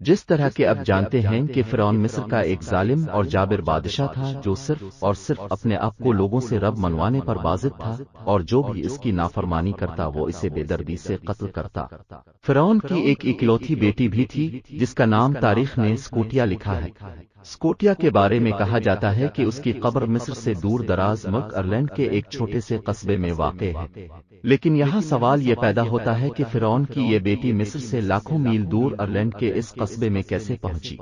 جس طرح کہ اب جانتے ہیں کہ فرعون مصر کا ایک ظالم اور جابر بادشاہ تھا جو صرف اور صرف اپنے آپ کو لوگوں سے رب منوانے پر بازد تھا، اور جو بھی اس کی نافرمانی کرتا وہ اسے بے دردی سے قتل کرتا۔ فرعون کی ایک اکلوتی بیٹی بھی تھی جس کا نام تاریخ نے سکوٹیا لکھا ہے۔ سکوٹیا کے بارے میں کہا جاتا ہے کہ اس کی قبر مصر سے دور دراز ملک ارلینڈ کے ایک چھوٹے سے قصبے میں واقع ہے۔ لیکن یہاں سوال یہ پیدا ہوتا ہے کہ فرعون کی یہ بیٹی مصر سے لاکھوں میل دور ارلینڈ کے اس قصبے میں کیسے پہنچی؟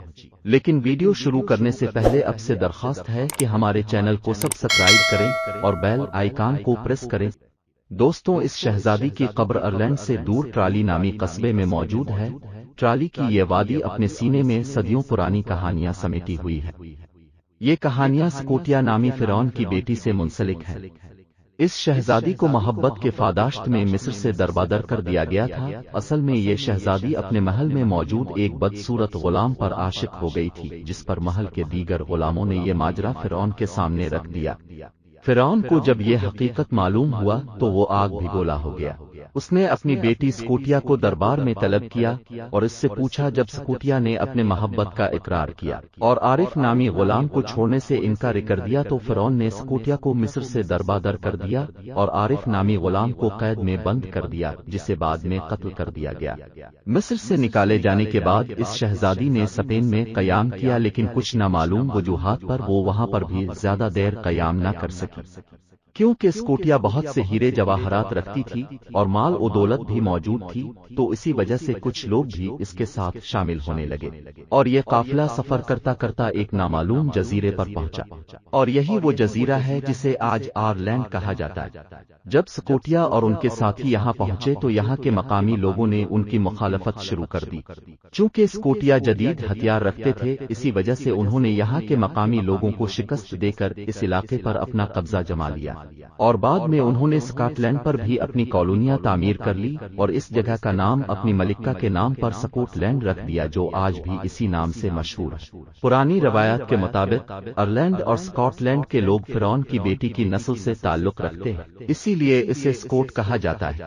لیکن ویڈیو شروع کرنے سے پہلے اب سے درخواست ہے کہ ہمارے چینل کو سبسکرائب کریں اور بیل آئیکن کو پریس کریں۔ دوستوں، اس شہزادی کی قبر ارلینڈ سے دور ٹرالی نامی قصبے میں موجود ہے۔ ٹرالی کی یہ وادی اپنے سینے میں صدیوں پرانی کہانیاں سمیٹی ہوئی ہے۔ یہ کہانیاں سکوٹیا نامی فرعون کی بیٹی سے منسلک ہیں۔ اس شہزادی کو محبت کے پاداشت میں مصر سے دربدر کر دیا گیا تھا۔ اصل میں یہ شہزادی اپنے محل میں موجود ایک بدصورت غلام پر عاشق ہو گئی تھی، جس پر محل کے دیگر غلاموں نے یہ ماجرا فرعون کے سامنے رکھ دیا۔ فرعون کو جب یہ حقیقت معلوم ہوا تو وہ آگ بھگولا ہو گیا۔ اس نے اپنی بیٹی سکوٹیا کو دربار میں طلب کیا اور اس سے پوچھا۔ جب سکوٹیا نے اپنے محبت کا اقرار کیا اور عارف نامی غلام کو چھوڑنے سے انکار کر دیا تو فرعون نے سکوٹیا کو مصر سے دربدر کر دیا اور عارف نامی غلام کو قید میں بند کر دیا، جسے بعد میں قتل کر دیا گیا۔ مصر سے نکالے جانے کے بعد اس شہزادی نے اسپین میں قیام کیا، لیکن کچھ نامعلوم وجوہات پر وہ وہاں پر بھی زیادہ دیر قیام نہ کر سکی، کیونکہ سکوٹیا بہت سے ہیرے جواہرات رکھتی تھی اور مال و دولت بھی موجود تھی، تو اسی وجہ سے کچھ لوگ بھی اس کے ساتھ شامل ہونے لگے اور یہ قافلہ سفر کرتا کرتا ایک نامعلوم جزیرے پر پہنچا، اور یہی وہ جزیرہ ہے جسے آج آئرلینڈ کہا جاتا ہے۔ جب سکوٹیا اور ان کے ساتھی یہاں پہنچے تو یہاں کے مقامی لوگوں نے ان کی مخالفت شروع کر دی۔ چونکہ سکوٹیا جدید ہتھیار رکھتے تھے، اسی وجہ سے انہوں نے یہاں کے مقامی لوگوں کو شکست دے کر اس علاقے پر اپنا قبضہ جما لیا، اور بعد میں انہوں نے اسکاٹ لینڈ پر بھی اپنی کالونیاں تعمیر کر لی اور اس جگہ کا نام اپنی ملکہ کے نام پر سکوٹ لینڈ رکھ دیا، جو آج بھی اسی نام سے مشہور ہے۔ پرانی روایات کے مطابق آئرلینڈ اور اسکاٹ لینڈ کے لوگ فرعون کی بیٹی کی نسل سے تعلق رکھتے ہیں، اسی لیے اسے سکوٹ کہا جاتا ہے۔